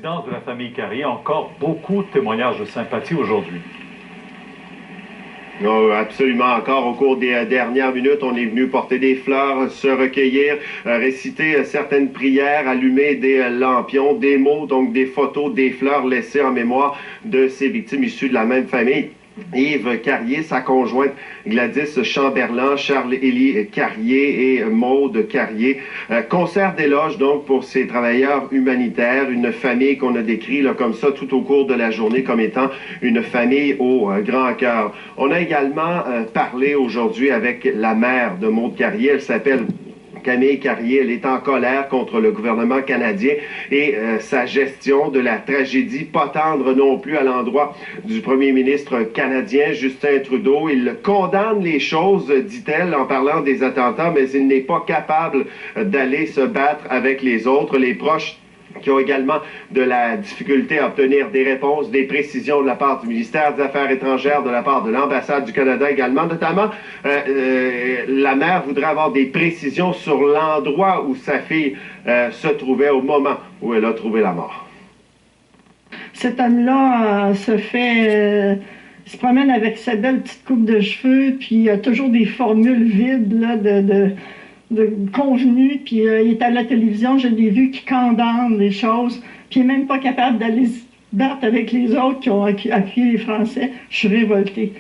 résidence de la famille Carrier, encore beaucoup de témoignages de sympathie aujourd'hui. Non, absolument. Encore au cours des dernières minutes, on est venu porter des fleurs, se recueillir, réciter certaines prières, allumer des lampions, des mots, donc des photos, des fleurs laissées en mémoire de ces victimes issues de la même famille. Yves Carrier, sa conjointe Gladys Chamberlain, Charles-Élie Carrier et Maude Carrier. Concert d'éloge donc pour ces travailleurs humanitaires, une famille qu'on a décrit là, comme ça tout au cours de la journée comme étant une famille au grand cœur. On a également parlé aujourd'hui avec la mère de Maude Carrier, elle s'appelle Camille Carrier, elle est en colère contre le gouvernement canadien et sa gestion de la tragédie, pas tendre non plus à l'endroit du premier ministre canadien, Justin Trudeau. Il condamne les choses, dit-elle, en parlant des attentats, mais il n'est pas capable d'aller se battre avec les autres. Les proches qui ont également de la difficulté à obtenir des réponses, des précisions de la part du ministère des Affaires étrangères, de la part de l'ambassade du Canada également. Notamment, la mère voudrait avoir des précisions sur l'endroit où sa fille se trouvait au moment où elle a trouvé la mort. Cet homme-là se promène avec sa belle petite coupe de cheveux, puis il a toujours des formules vides là, de convenu, puis il est à la télévision, je l'ai vu, qui condamne les choses, puis il n'est même pas capable d'aller se battre avec les autres qui ont appuyé les Français. Je suis révoltée.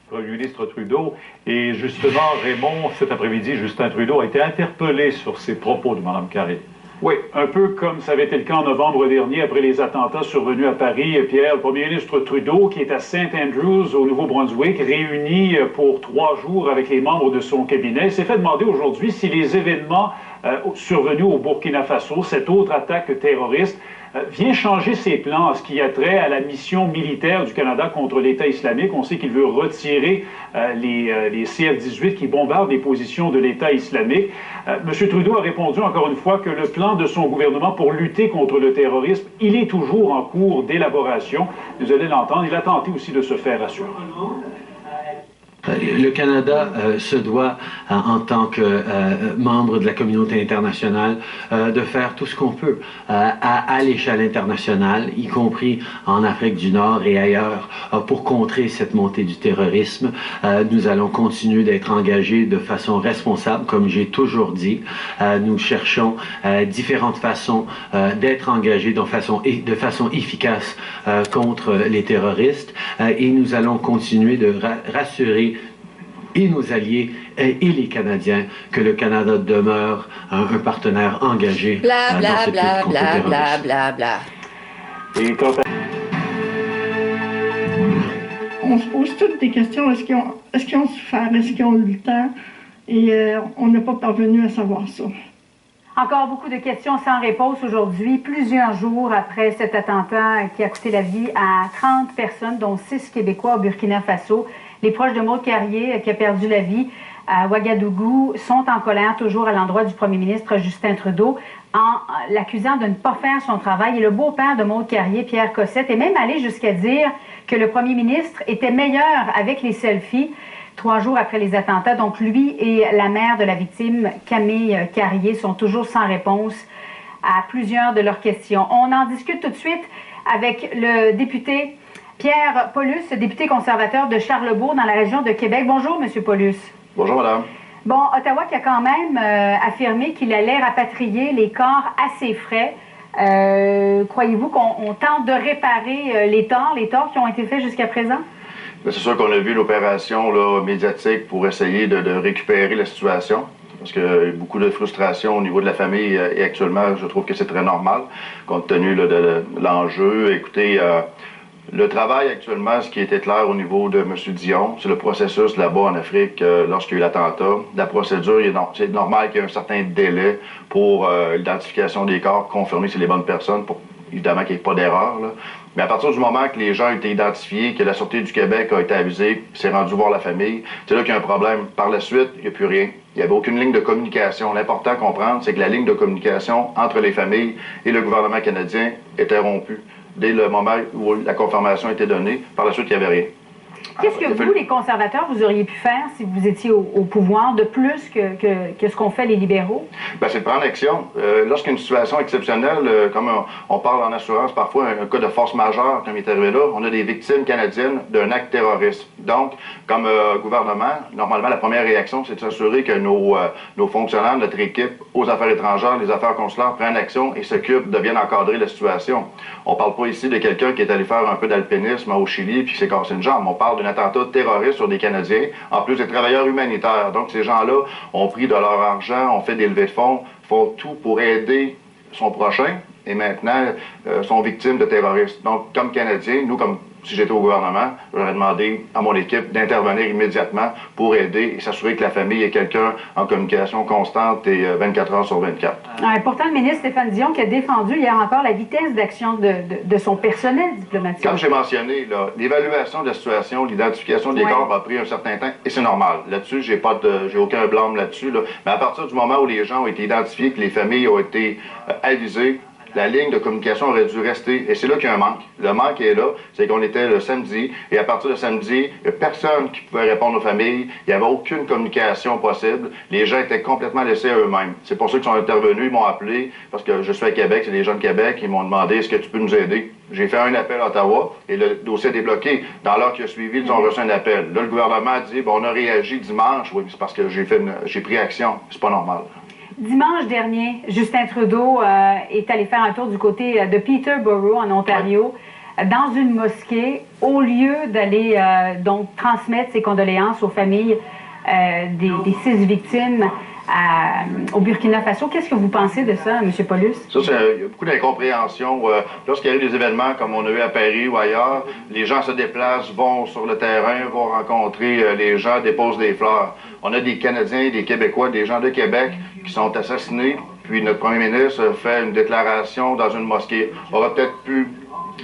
Le Premier ministre Trudeau, et justement, Raymond, cet après-midi, Justin Trudeau a été interpellé sur ces propos de Mme Carrier. Oui, un peu comme ça avait été le cas en novembre dernier après les attentats survenus à Paris. Pierre, le premier ministre Trudeau, qui est à St. Andrews, au Nouveau-Brunswick, réuni pour 3 jours avec les membres de son cabinet, s'est fait demander aujourd'hui si les événements survenus au Burkina Faso, cette autre attaque terroriste, vient changer ses plans en ce qui a trait à la mission militaire du Canada contre l'État islamique. On sait qu'il veut retirer les CF-18 qui bombardent les positions de l'État islamique. M. Trudeau a répondu encore une fois que le plan de son gouvernement pour lutter contre le terrorisme, il est toujours en cours d'élaboration. Vous allez l'entendre, il a tenté aussi de se faire rassurer. Le Canada se doit, en tant que membre de la communauté internationale, de faire tout ce qu'on peut à l'échelle internationale, y compris en Afrique du Nord et ailleurs, pour contrer cette montée du terrorisme. Nous allons continuer d'être engagés de façon responsable, comme j'ai toujours dit. Nous cherchons différentes façons d'être engagés de façon efficace contre les terroristes et nous allons continuer de rassurer et nos alliés et les Canadiens que le Canada demeure un partenaire engagé dans cette lutte contre le terrorisme. Blablabla. On se pose toutes des questions. Est-ce qu'ils ont souffert? Est-ce qu'ils ont eu le temps? Et on n'est pas parvenu à savoir ça. Encore beaucoup de questions sans réponse aujourd'hui, plusieurs jours après cet attentat qui a coûté la vie à 30 personnes, dont 6 Québécois au Burkina Faso. Les proches de Maude Carrier, qui a perdu la vie à Ouagadougou, sont en colère toujours à l'endroit du premier ministre Justin Trudeau en l'accusant de ne pas faire son travail. Et le beau-père de Maude Carrier, Pierre Cossette, est même allé jusqu'à dire que le premier ministre était meilleur avec les selfies 3 jours après les attentats. Donc lui et la mère de la victime, Camille Carrier, sont toujours sans réponse à plusieurs de leurs questions. On en discute tout de suite avec le député Pierre Paulus, député conservateur de Charlebourg dans la région de Québec. Bonjour, M. Paulus. Bonjour, madame. Bon, Ottawa qui a quand même affirmé qu'il allait rapatrier les corps à ses frais. Croyez-vous qu'on tente de réparer les torts qui ont été faits jusqu'à présent? C'est sûr qu'on a vu l'opération médiatique pour essayer de récupérer la situation. Parce qu'il y a beaucoup de frustration au niveau de la famille et actuellement, je trouve que c'est très normal, compte tenu de l'enjeu. Écoutez, le travail actuellement, ce qui était clair au niveau de M. Dion, c'est le processus là-bas en Afrique lorsqu'il y a eu l'attentat. La procédure, c'est normal qu'il y ait un certain délai pour l'identification des corps, confirmer que c'est les bonnes personnes, pour évidemment qu'il n'y ait pas d'erreur. Mais à partir du moment que les gens ont été identifiés, que la Sûreté du Québec a été avisée, s'est rendu voir la famille, c'est là qu'il y a un problème. Par la suite, il n'y a plus rien. Il n'y avait aucune ligne de communication. L'important à comprendre, c'est que la ligne de communication entre les familles et le gouvernement canadien était rompue dès le moment où la confirmation était donnée. Par la suite, il n'y avait rien. Qu'est-ce que vous, les conservateurs, vous auriez pu faire si vous étiez au pouvoir de plus que ce qu'ont fait les libéraux? Bien, c'est de prendre action. Lorsqu'une situation exceptionnelle, comme on parle en assurance parfois, un cas de force majeure, comme il est arrivé là, on a des victimes canadiennes d'un acte terroriste. Donc, comme gouvernement, normalement, la première réaction, c'est de s'assurer que nos fonctionnaires, notre équipe aux affaires étrangères, les affaires consulaires prennent action et s'occupent de bien encadrer la situation. On ne parle pas ici de quelqu'un qui est allé faire un peu d'alpinisme au Chili puis qui s'est cassé une jambe. On parle d'un attentat terroriste sur des Canadiens, en plus des travailleurs humanitaires. Donc, ces gens-là ont pris de leur argent, ont fait des levées de fonds, font tout pour aider son prochain et maintenant sont victimes de terroristes. Donc, comme Canadiens, nous, comme si j'étais au gouvernement, j'aurais demandé à mon équipe d'intervenir immédiatement pour aider et s'assurer que la famille est quelqu'un en communication constante et 24 heures sur 24. Pourtant, le ministre Stéphane Dion qui a défendu hier encore la vitesse d'action de son personnel diplomatique. Comme j'ai mentionné, l'évaluation de la situation, l'identification des corps a pris un certain temps et c'est normal. Là-dessus, j'ai aucun blâme là-dessus. Mais à partir du moment où les gens ont été identifiés, que les familles ont été avisées, la ligne de communication aurait dû rester. Et c'est là qu'il y a un manque. Le manque est là, c'est qu'on était le samedi, et à partir de samedi, il n'y a personne qui pouvait répondre aux familles. Il n'y avait aucune communication possible. Les gens étaient complètement laissés à eux-mêmes. C'est pour ça qu'ils sont intervenus, ils m'ont appelé, parce que je suis à Québec, c'est des gens de Québec, ils m'ont demandé, est-ce que tu peux nous aider? J'ai fait un appel à Ottawa, et le dossier est débloqué. Dans l'heure qui a suivi, ils ont reçu un appel. Là, le gouvernement a dit, bon, on a réagi dimanche. Oui, c'est parce que j'ai pris action. C'est pas normal. Dimanche dernier, Justin Trudeau est allé faire un tour du côté de Peterborough, en Ontario, dans une mosquée, au lieu d'aller donc transmettre ses condoléances aux familles des 6 victimes au Burkina Faso. Qu'est-ce que vous pensez de ça, M. Paulus? Ça, il y a beaucoup d'incompréhension. Lorsqu'il y a eu des événements comme on a eu à Paris ou ailleurs, les gens se déplacent, vont sur le terrain, vont rencontrer les gens, déposent des fleurs. On a des Canadiens, des Québécois, des gens de Québec qui sont assassinés, puis notre premier ministre fait une déclaration dans une mosquée. On aurait peut-être pu,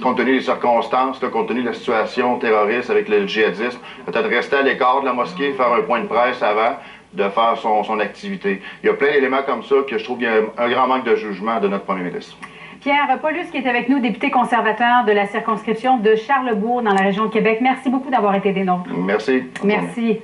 compte tenu des circonstances, compte tenu de la situation terroriste avec le djihadisme, peut-être rester à l'écart de la mosquée, faire un point de presse avant de faire son activité. Il y a plein d'éléments comme ça que je trouve qu'il y a un grand manque de jugement de notre premier ministre. Pierre Paulus, qui est avec nous, député conservateur de la circonscription de Charlesbourg dans la région de Québec. Merci beaucoup d'avoir été des nôtres. Merci. Merci.